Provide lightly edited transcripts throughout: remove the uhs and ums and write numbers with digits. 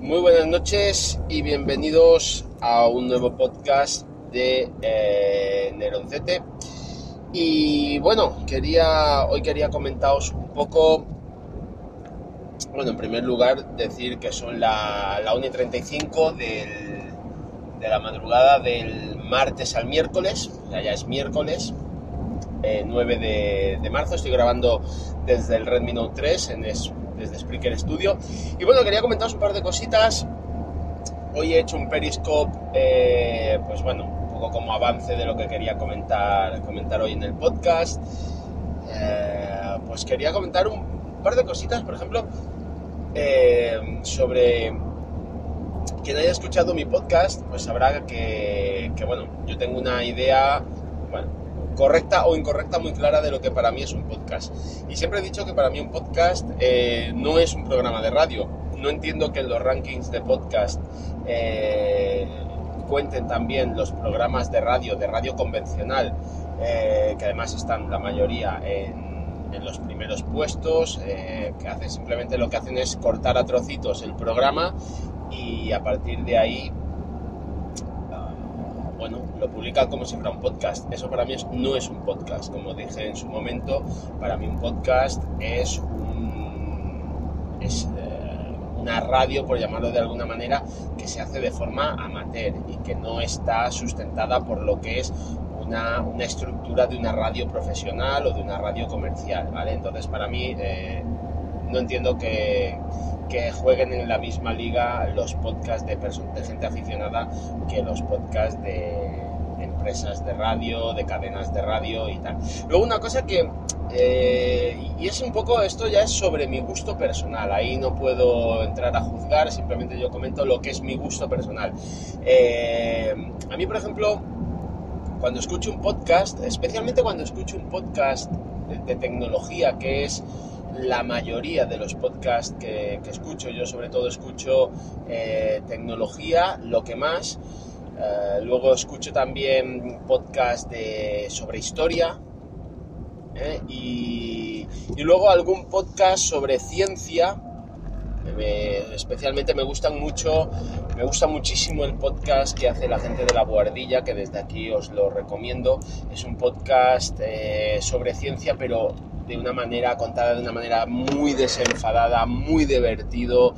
Muy buenas noches y bienvenidos a un nuevo podcast de Neroncete. Y bueno, hoy quería comentaros un poco. Bueno, en primer lugar decir que son la 1:35 de la madrugada del martes al miércoles. O sea, ya es miércoles 9 de marzo. Estoy grabando desde el Redmi Note 3 desde Spreaker Studio. Y bueno, quería comentaros un par de cositas. Hoy he hecho un Periscope, pues bueno, un poco como avance de lo que quería comentar hoy en el podcast. Pues quería comentar un par de cositas, por ejemplo, sobre quien haya escuchado mi podcast, pues sabrá que bueno, yo tengo una idea, bueno, correcta o incorrecta muy clara de lo que para mí es un podcast. Y siempre he dicho que para mí un podcast no es un programa de radio. No entiendo que en los rankings de podcast cuenten también los programas de radio convencional, que además están la mayoría en los primeros puestos, que simplemente lo que hacen es cortar a trocitos el programa y a partir de ahí bueno, lo publican como si fuera un podcast. Eso para mí no es un podcast. Como dije en su momento, para mí un podcast es una radio, por llamarlo de alguna manera, que se hace de forma amateur y que no está sustentada por lo que es una estructura de una radio profesional o de una radio comercial, ¿vale? Entonces, para mí, no entiendo que jueguen en la misma liga los podcasts de gente aficionada que los podcasts de empresas de radio, de cadenas de radio y tal. Luego una cosa que, y es un poco, esto ya es sobre mi gusto personal, ahí no puedo entrar a juzgar, simplemente yo comento lo que es mi gusto personal. A mí, por ejemplo, cuando escucho un podcast, especialmente cuando escucho un podcast de tecnología, que es la mayoría de los podcasts que escucho, yo sobre todo escucho tecnología, lo que más, luego escucho también podcasts sobre historia, y luego algún podcast sobre ciencia. Especialmente me gusta muchísimo el podcast que hace la gente de La Bohardilla, que desde aquí os lo recomiendo. Es un podcast sobre ciencia, pero contada de una manera muy desenfadada, muy divertido.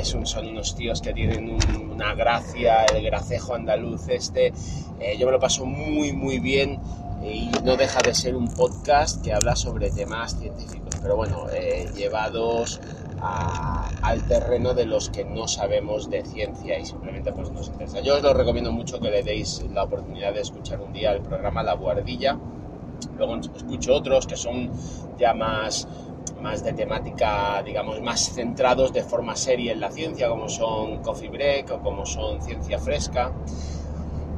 Son unos tíos que tienen una gracia, el gracejo andaluz yo me lo paso muy muy bien y no deja de ser un podcast que habla sobre temas científicos, pero bueno, llevados al terreno de los que no sabemos de ciencia y simplemente pues nos interesa. Yo os lo recomiendo mucho que le deis la oportunidad de escuchar un día el programa La Bohardilla. Luego escucho otros que son ya más de temática, digamos, más centrados de forma seria en la ciencia, como son Coffee Break o como son Ciencia Fresca.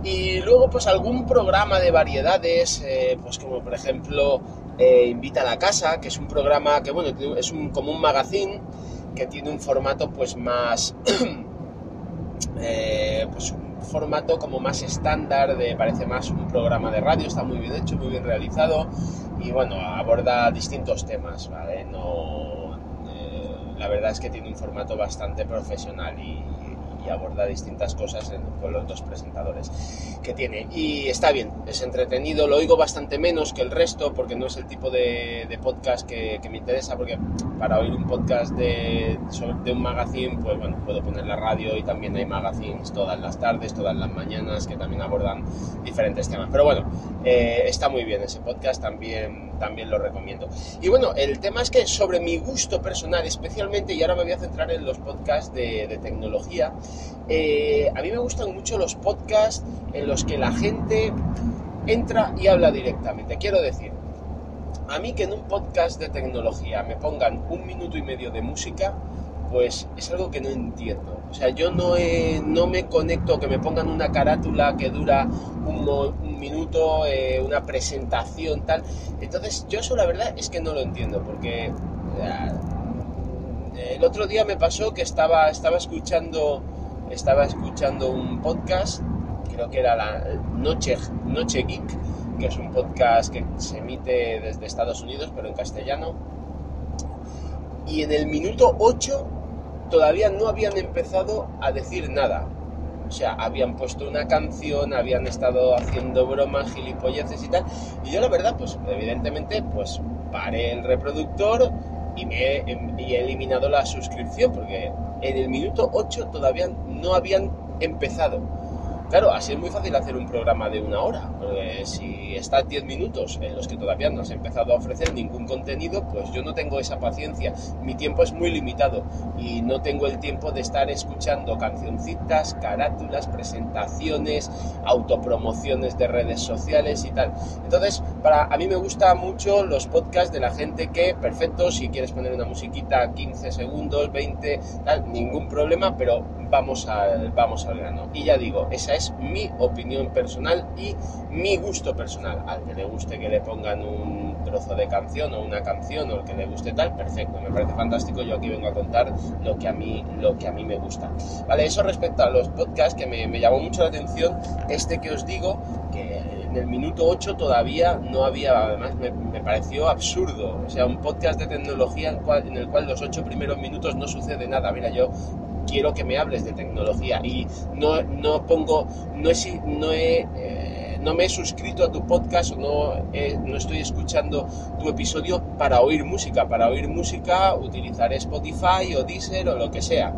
Y luego pues algún programa de variedades, pues como por ejemplo Invita a la Casa, que es un programa que bueno, es como un magazine que tiene un formato pues más pues un formato como más estándar, parece más un programa de radio, está muy bien hecho, muy bien realizado y bueno, aborda distintos temas, ¿vale? La verdad es que tiene un formato bastante profesional y aborda distintas cosas con los dos presentadores que tiene y está bien, es entretenido. Lo oigo bastante menos que el resto porque no es el tipo de podcast que me interesa, porque para oír un podcast de un magazine, pues bueno, puedo poner la radio y también hay magazines todas las tardes, todas las mañanas que también abordan diferentes temas, pero bueno, está muy bien ese podcast, también lo recomiendo. Y bueno, el tema es que sobre mi gusto personal especialmente, y ahora me voy a centrar en los podcasts de tecnología, a mí me gustan mucho los podcasts en los que la gente entra y habla directamente. Quiero decir, a mí que en un podcast de tecnología me pongan 1 minuto y medio de música, pues es algo que no entiendo. O sea, yo no me conecto, que me pongan una carátula que dura un minuto, una presentación, tal. Entonces, yo eso la verdad es que no lo entiendo, porque el otro día me pasó que estaba escuchando un podcast, creo que era la Noche Geek, que es un podcast que se emite desde Estados Unidos, pero en castellano. Y en el minuto 8 todavía no habían empezado a decir nada. O sea, habían puesto una canción, habían estado haciendo bromas, gilipolleces y tal. Y yo la verdad, pues evidentemente, pues paré el reproductor y he eliminado la suscripción, porque en el minuto 8 todavía no habían empezado. Claro, así es muy fácil hacer un programa de 1 hora, porque si estás 10 minutos en los que todavía no has empezado a ofrecer ningún contenido, pues yo no tengo esa paciencia, mi tiempo es muy limitado y no tengo el tiempo de estar escuchando cancioncitas, carátulas, presentaciones, autopromociones de redes sociales y tal. Entonces, a mí me gustan mucho los podcasts de la gente que, perfecto, si quieres poner una musiquita 15 segundos, 20, tal, ningún problema, pero vamos al grano. Y ya digo, esa es mi opinión personal y mi gusto personal. Al que le guste que le pongan un trozo de canción o una canción, o el que le guste tal, perfecto, me parece fantástico. Yo aquí vengo a contar lo que a mí me gusta. Vale, eso respecto a los podcasts, que me llamó mucho la atención este que os digo, que en el minuto 8 todavía no había, además me pareció absurdo. O sea, un podcast de tecnología en el cual los 8 primeros minutos no sucede nada. Mira, yo quiero que me hables de tecnología y no me he suscrito a tu podcast, no estoy escuchando tu episodio para oír música. Para oír música utilizaré Spotify o Deezer o lo que sea.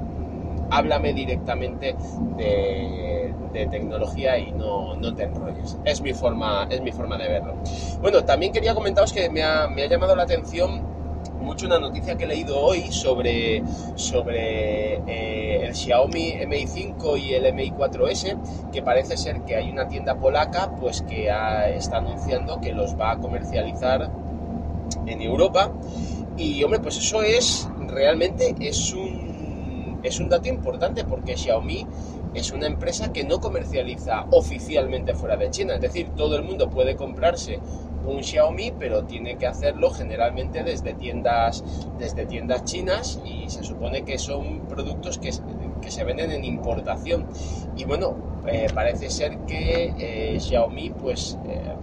Háblame directamente de tecnología y no te enrolles. Es mi forma de verlo. Bueno, también quería comentaros que me ha llamado la atención mucho una noticia que he leído hoy sobre el Xiaomi Mi 5 y el Mi 4S, que parece ser que hay una tienda polaca pues que está anunciando que los va a comercializar en Europa. Y hombre, pues eso realmente es un dato importante, porque Xiaomi es una empresa que no comercializa oficialmente fuera de China. Es decir, todo el mundo puede comprarse un Xiaomi, pero tiene que hacerlo generalmente desde tiendas chinas, y se supone que son productos que se venden en importación. Y bueno, parece ser que Xiaomi pues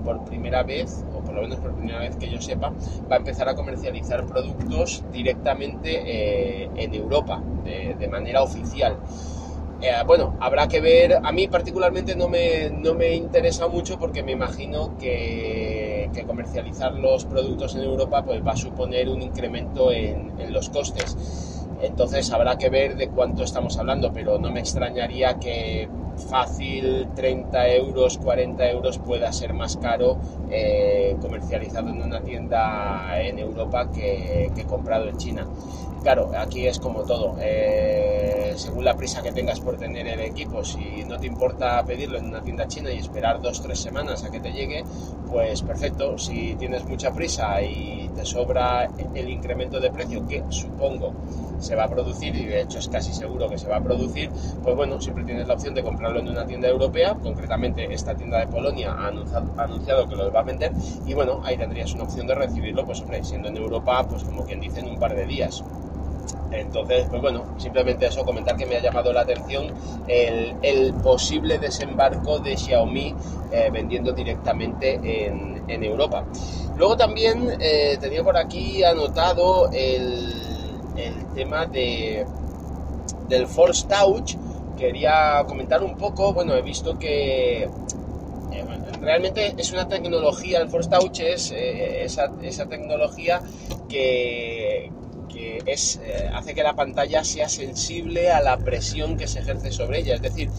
por primera vez, o por lo menos por primera vez que yo sepa, va a empezar a comercializar productos directamente en Europa, de manera oficial. Bueno, habrá que ver. A mí particularmente no me interesa mucho, porque me imagino que comercializar los productos en Europa pues va a suponer un incremento en los costes. Entonces habrá que ver de cuánto estamos hablando, pero no me extrañaría que fácil 30 euros, 40 euros pueda ser más caro comercializado en una tienda en Europa que comprado en China. Claro, aquí es como todo, según la prisa que tengas por tener el equipo. Si no te importa pedirlo en una tienda china y esperar 2-3 semanas a que te llegue, pues perfecto. Si tienes mucha prisa y te sobra el incremento de precio, que supongo se va a producir, y de hecho es casi seguro que se va a producir, pues bueno, siempre tienes la opción de comprarlo en una tienda europea. Concretamente esta tienda de Polonia ha anunciado que lo va a vender, y bueno, ahí tendrías una opción de recibirlo, pues hombre, siendo en Europa, pues como quien dice, en un par de días. Entonces, pues bueno, simplemente eso, comentar que me ha llamado la atención el posible desembarco de Xiaomi vendiendo directamente en Europa. Luego también tenía por aquí anotado el tema del Force Touch. Quería comentar un poco. Bueno, he visto que realmente es una tecnología, el Force Touch es esa tecnología que hace que la pantalla sea sensible a la presión que se ejerce sobre ella. Es decir,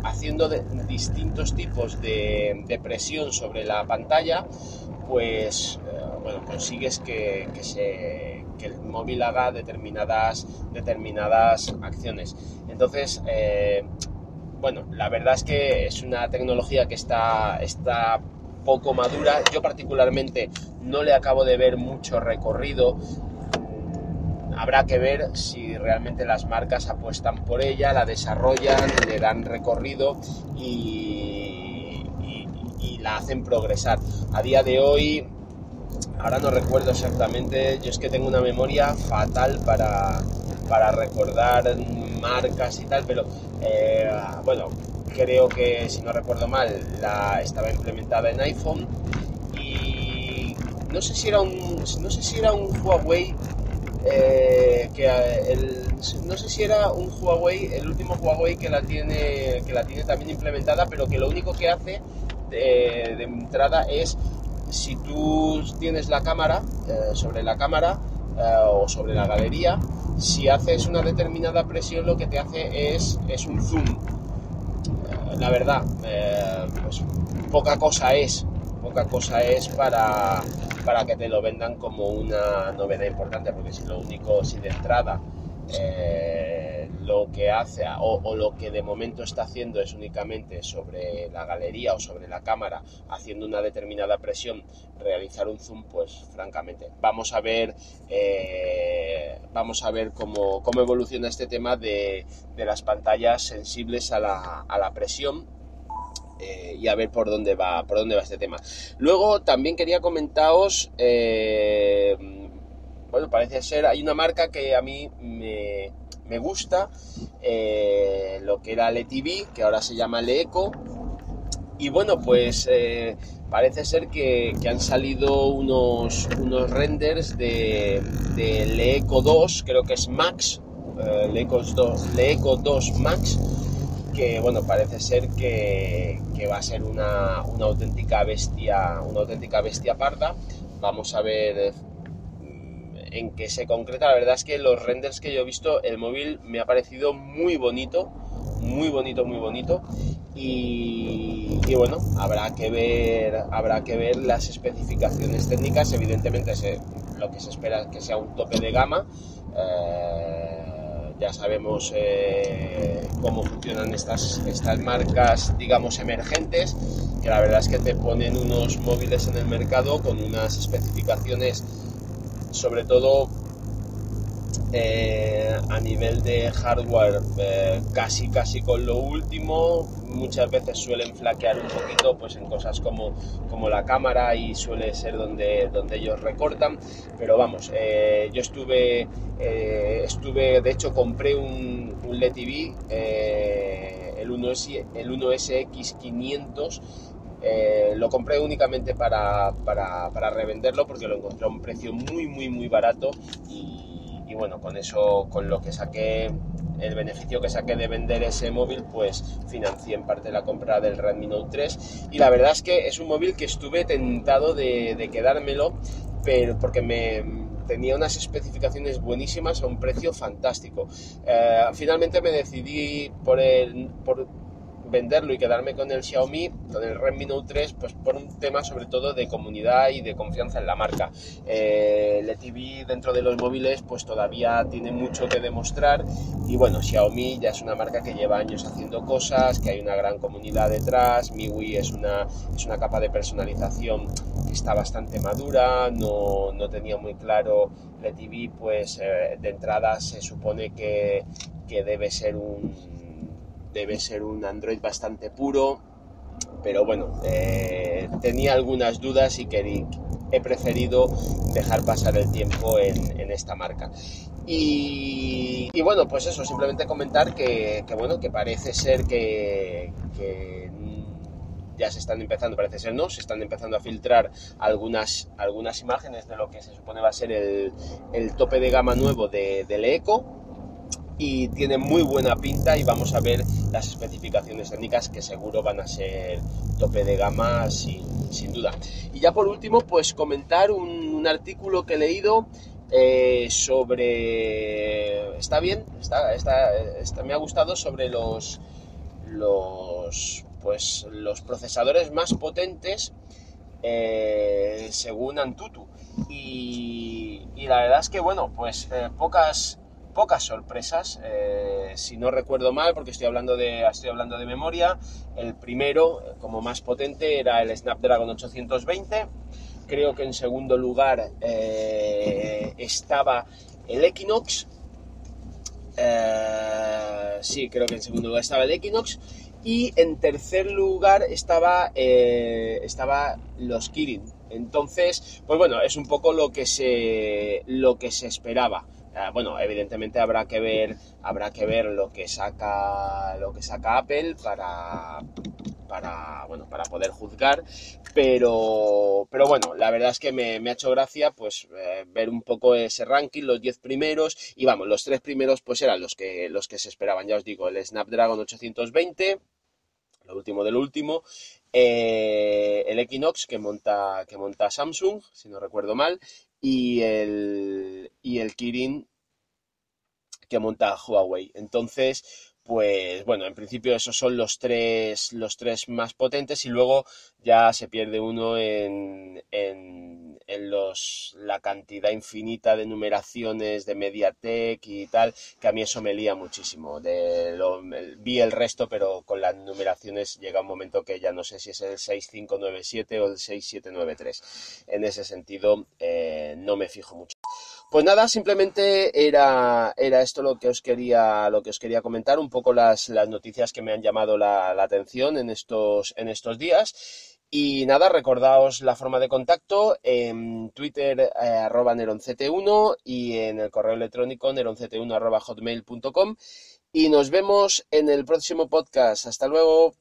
haciendo distintos tipos de presión sobre la pantalla, pues bueno, consigues que el móvil haga determinadas acciones. Entonces, bueno, la verdad es que es una tecnología que está poco madura. Yo particularmente no le acabo de ver mucho recorrido. Habrá que ver si realmente las marcas apuestan por ella, la desarrollan, le dan recorrido y la hacen progresar. A día de hoy, ahora no recuerdo exactamente, yo es que tengo una memoria fatal para recordar marcas y tal, pero bueno, creo que, si no recuerdo mal, estaba implementada en iPhone, y no sé si era un Huawei. no sé si era un Huawei, el último Huawei que la tiene también implementada, pero que lo único que hace de entrada es, si tú tienes la cámara, sobre la cámara o sobre la galería, si haces una determinada presión, lo que te hace es un zoom. La verdad, pues poca cosa es para que te lo vendan como una novedad importante, porque si de entrada lo que hace o lo que de momento está haciendo es únicamente sobre la galería o sobre la cámara, haciendo una determinada presión, realizar un zoom, pues francamente vamos a ver cómo evoluciona este tema de las pantallas sensibles a la presión. Y a ver por dónde va este tema. Luego también quería comentaros, bueno, parece ser, hay una marca que a mí me gusta, lo que era LeTV, que ahora se llama LeEco, y bueno, pues parece ser que han salido unos renders de LeEco 2, creo que es Max, LeEco 2 Max, que bueno, parece ser que va a ser una auténtica bestia parda. Vamos a ver en qué se concreta. La verdad es que los renders que yo he visto, el móvil me ha parecido muy bonito, y bueno, habrá que ver las especificaciones técnicas. Evidentemente lo que se espera es que sea un tope de gama. Ya sabemos cómo funcionan estas marcas, digamos, emergentes, que la verdad es que te ponen unos móviles en el mercado con unas especificaciones, sobre todo a nivel de hardware, casi con lo último. Muchas veces suelen flaquear un poquito, pues en cosas como la cámara, y suele ser donde ellos recortan, pero vamos, yo estuve, de hecho compré un LeTV, el 1SX500. Lo compré únicamente para revenderlo, porque lo encontré a un precio muy barato, y bueno, con eso, con lo que saqué, el beneficio que saqué de vender ese móvil, pues financié en parte la compra del Redmi Note 3, y la verdad es que es un móvil que estuve tentado de quedármelo, pero porque tenía unas especificaciones buenísimas a un precio fantástico. Finalmente me decidí por venderlo y quedarme con el Xiaomi, con el Redmi Note 3, pues por un tema sobre todo de comunidad y de confianza en la marca. LeTV dentro de los móviles pues todavía tiene mucho que demostrar, y bueno, Xiaomi ya es una marca que lleva años haciendo cosas, que hay una gran comunidad detrás. MIUI es una capa de personalización que está bastante madura. No tenía muy claro LeTV, pues de entrada se supone que debe ser un Android bastante puro, pero bueno, tenía algunas dudas, y he preferido dejar pasar el tiempo en esta marca. Y bueno, pues eso, simplemente comentar que bueno, que parece ser que ya se están empezando a filtrar algunas imágenes de lo que se supone va a ser el tope de gama nuevo de LeEco, y tiene muy buena pinta, y vamos a ver las especificaciones técnicas, que seguro van a ser tope de gama sin duda. Y ya por último, pues comentar un artículo que he leído sobre... Está bien, me ha gustado, sobre los procesadores más potentes según Antutu, y la verdad es que bueno, pues pocas sorpresas. Si no recuerdo mal, porque estoy hablando de memoria, el primero como más potente era el Snapdragon 820. Creo que en segundo lugar estaba el Equinox. Sí, creo que en segundo lugar estaba el Equinox, y en tercer lugar estaba los Kirin. Entonces, pues bueno, es un poco lo que se esperaba. Bueno, evidentemente habrá que ver lo que saca Apple para poder juzgar, pero bueno, la verdad es que me ha hecho gracia pues ver un poco ese ranking, los 10 primeros, y vamos, los 3 primeros pues eran los que se esperaban, ya os digo, el Snapdragon 820, lo último del último, el Equinox que monta Samsung, si no recuerdo mal, y el Kirin que monta Huawei. Entonces, pues bueno, en principio esos son los tres más potentes, y luego ya se pierde uno en la cantidad infinita de numeraciones de MediaTek y tal, que a mí eso me lía muchísimo. Vi el resto, pero con las numeraciones llega un momento que ya no sé si es el 6597 o el 6793. En ese sentido, no me fijo mucho. Pues nada, simplemente era esto lo que os quería comentar, un poco las noticias que me han llamado la atención en estos días. Y nada, recordaos la forma de contacto en Twitter @neronct1 y en el correo electrónico neronct1@hotmail.com. Y nos vemos en el próximo podcast. Hasta luego.